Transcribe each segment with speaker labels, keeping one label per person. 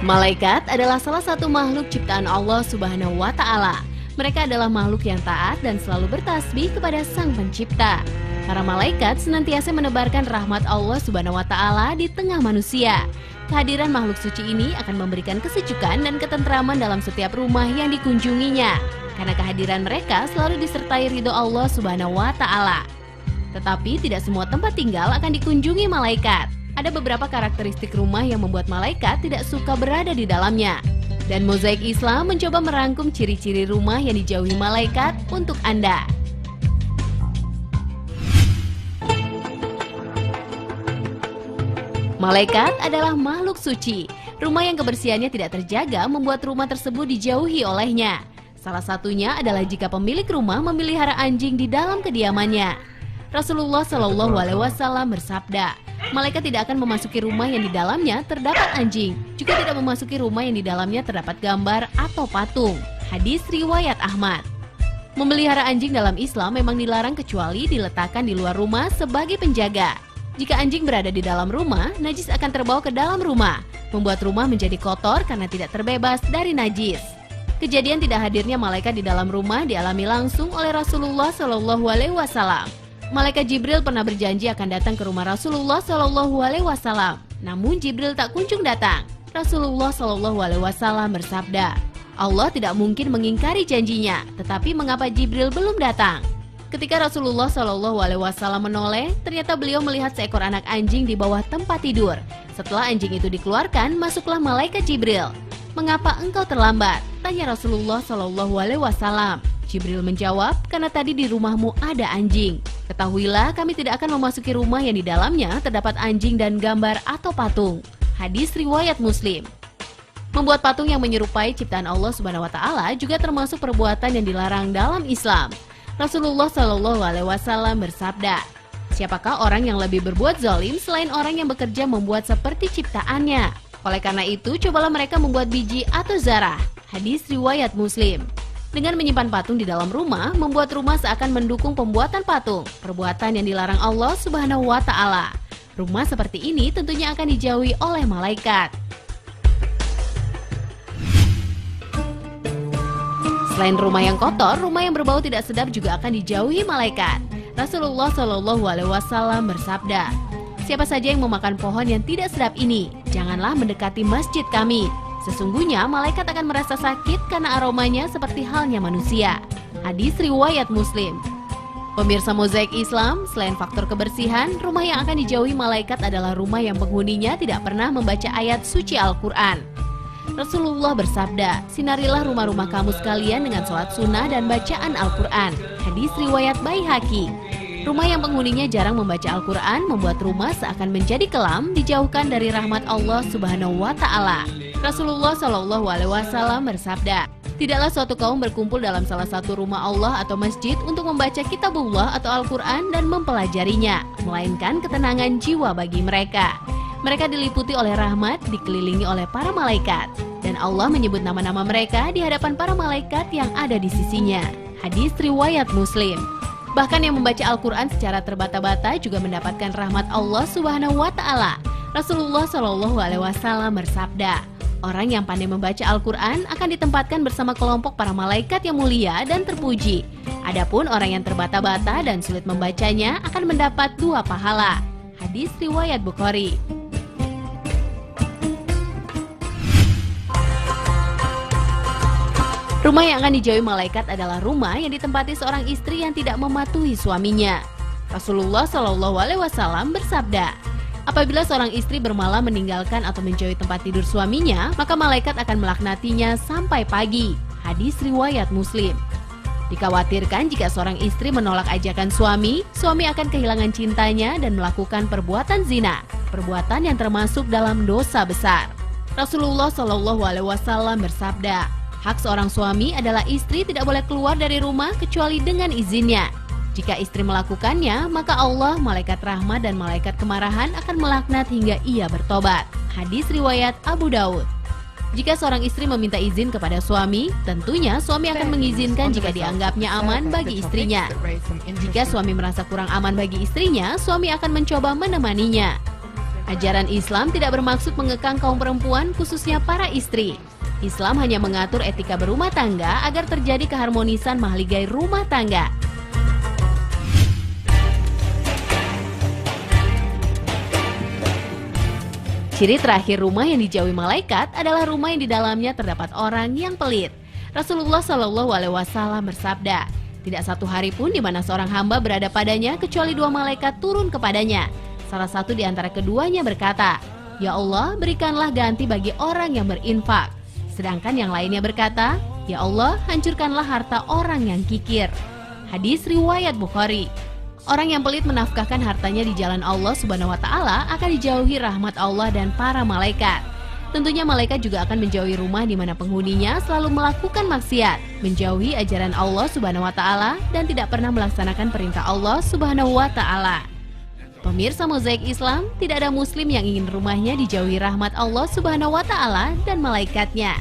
Speaker 1: Malaikat adalah salah satu makhluk ciptaan Allah Subhanahu wa Ta'ala. Mereka adalah makhluk yang taat dan selalu bertasbih kepada Sang Pencipta. Para malaikat senantiasa menebarkan rahmat Allah Subhanahu wa Ta'ala di tengah manusia. Kehadiran makhluk suci ini akan memberikan kesejukan dan ketentraman dalam setiap rumah yang dikunjunginya. Karena kehadiran mereka selalu disertai ridho Allah Subhanahu wa Ta'ala. Tetapi tidak semua tempat tinggal akan dikunjungi malaikat. Ada beberapa karakteristik rumah yang membuat malaikat tidak suka berada di dalamnya. Dan Mozaik Islam mencoba merangkum ciri-ciri rumah yang dijauhi malaikat untuk Anda. Malaikat adalah makhluk suci. Rumah yang kebersihannya tidak terjaga membuat rumah tersebut dijauhi olehnya. Salah satunya adalah jika pemilik rumah memelihara anjing di dalam kediamannya. Rasulullah Shallallahu Alaihi Wasallam bersabda, malaikat tidak akan memasuki rumah yang di dalamnya terdapat anjing, juga tidak memasuki rumah yang di dalamnya terdapat gambar atau patung. Hadis riwayat Ahmad. Memelihara anjing dalam Islam memang dilarang kecuali diletakkan di luar rumah sebagai penjaga. Jika anjing berada di dalam rumah, najis akan terbawa ke dalam rumah, membuat rumah menjadi kotor karena tidak terbebas dari najis. Kejadian tidak hadirnya malaikat di dalam rumah dialami langsung oleh Rasulullah Shallallahu Alaihi Wasallam. Malaikat Jibril pernah berjanji akan datang ke rumah Rasulullah Shallallahu Alaihi Wasallam. Namun Jibril tak kunjung datang. Rasulullah Shallallahu Alaihi Wasallam bersabda, Allah tidak mungkin mengingkari janjinya, tetapi mengapa Jibril belum datang? Ketika Rasulullah Shallallahu Alaihi Wasallam menoleh, ternyata beliau melihat seekor anak anjing di bawah tempat tidur. Setelah anjing itu dikeluarkan, masuklah malaikat Jibril. Mengapa engkau terlambat? Tanya Rasulullah Shallallahu Alaihi Wasallam. Jibril menjawab, karena tadi di rumahmu ada anjing. Ketahuilah kami tidak akan memasuki rumah yang di dalamnya terdapat anjing dan gambar atau patung. Hadis riwayat Muslim. Membuat patung yang menyerupai ciptaan Allah Subhanahu wa Ta'ala juga termasuk perbuatan yang dilarang dalam Islam. Rasulullah Shallallahu Alaihi Wasallam bersabda, siapakah orang yang lebih berbuat zalim selain orang yang bekerja membuat seperti ciptaannya? Oleh karena itu, cobalah mereka membuat biji atau zarah. Hadis riwayat Muslim. Dengan menyimpan patung di dalam rumah, membuat rumah seakan mendukung pembuatan patung, perbuatan yang dilarang Allah Subhanahu wa Ta'ala. Rumah seperti ini tentunya akan dijauhi oleh malaikat. Selain rumah yang kotor, rumah yang berbau tidak sedap juga akan dijauhi malaikat. Rasulullah Shallallahu Alaihi Wasallam bersabda, siapa saja yang memakan pohon yang tidak sedap ini, janganlah mendekati masjid kami. Sesungguhnya malaikat akan merasa sakit karena aromanya seperti halnya manusia. Hadis riwayat Muslim. Pemirsa Mozaik Islam, selain faktor kebersihan, rumah yang akan dijauhi malaikat adalah rumah yang penghuninya tidak pernah membaca ayat suci Al-Quran. Rasulullah bersabda, sinarilah rumah-rumah kamu sekalian dengan sholat sunnah dan bacaan Al-Quran. Hadis riwayat Baihaqi. Rumah yang penghuninya jarang membaca Al-Quran membuat rumah seakan menjadi kelam, dijauhkan dari rahmat Allah Subhanahu wa Ta'ala. Rasulullah Shallallahu Alaihi Wasallam bersabda, tidaklah suatu kaum berkumpul dalam salah satu rumah Allah atau masjid untuk membaca kitabullah atau Al-Quran dan mempelajarinya, melainkan ketenangan jiwa bagi mereka. Mereka diliputi oleh rahmat, dikelilingi oleh para malaikat, dan Allah menyebut nama-nama mereka di hadapan para malaikat yang ada di sisinya. Hadis riwayat Muslim. Bahkan yang membaca Al-Quran secara terbata-bata juga mendapatkan rahmat Allah Subhanahu wa Ta'ala. Rasulullah Shallallahu Alaihi Wasallam bersabda, orang yang pandai membaca Al-Quran akan ditempatkan bersama kelompok para malaikat yang mulia dan terpuji. Adapun orang yang terbata-bata dan sulit membacanya akan mendapat 2 pahala. Hadis riwayat Bukhari. Rumah yang akan dijauhi malaikat adalah rumah yang ditempati seorang istri yang tidak mematuhi suaminya. Rasulullah Shallallahu Alaihi Wasallam bersabda, apabila seorang istri bermalam meninggalkan atau menjauhi tempat tidur suaminya, maka malaikat akan melaknatinya sampai pagi. Hadis riwayat Muslim. Dikhawatirkan jika seorang istri menolak ajakan suami akan kehilangan cintanya dan melakukan perbuatan zina, perbuatan yang termasuk dalam dosa besar. Rasulullah Shallallahu Alaihi Wasallam bersabda, hak seorang suami adalah istri tidak boleh keluar dari rumah kecuali dengan izinnya. Jika istri melakukannya, maka Allah, malaikat rahmat dan malaikat kemarahan akan melaknat hingga ia bertobat. Hadis riwayat Abu Daud. Jika seorang istri meminta izin kepada suami, tentunya suami akan mengizinkan jika dianggapnya aman bagi istrinya. Jika suami merasa kurang aman bagi istrinya, suami akan mencoba menemaninya. Ajaran Islam tidak bermaksud mengekang kaum perempuan, khususnya para istri. Islam hanya mengatur etika berumah tangga agar terjadi keharmonisan mahligai rumah tangga. Ciri terakhir rumah yang dijauhi malaikat adalah rumah yang di dalamnya terdapat orang yang pelit. Rasulullah Shallallahu Alaihi Wasallam bersabda, tidak satu hari pun di mana seorang hamba berada padanya kecuali dua malaikat turun kepadanya. Salah satu di antara keduanya berkata, "Ya Allah, berikanlah ganti bagi orang yang berinfak." Sedangkan yang lainnya berkata, "Ya Allah, hancurkanlah harta orang yang kikir." Hadis riwayat Bukhari. Orang yang pelit menafkahkan hartanya di jalan Allah Subhanahu wa Ta'ala akan dijauhi rahmat Allah dan para malaikat. Tentunya malaikat juga akan menjauhi rumah di mana penghuninya selalu melakukan maksiat, menjauhi ajaran Allah Subhanahu wa Ta'ala, dan tidak pernah melaksanakan perintah Allah Subhanahu wa Ta'ala. Pemirsa Mozaik Islam, tidak ada muslim yang ingin rumahnya dijauhi rahmat Allah Subhanahu wa Ta'ala dan malaikatnya.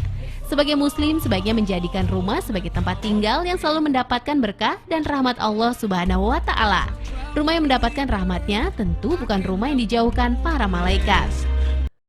Speaker 1: Sebagai muslim, sebaiknya menjadikan rumah sebagai tempat tinggal yang selalu mendapatkan berkah dan rahmat Allah Subhanahu wa Ta'ala. Rumah yang mendapatkan rahmatnya tentu bukan rumah yang dijauhkan para malaikat.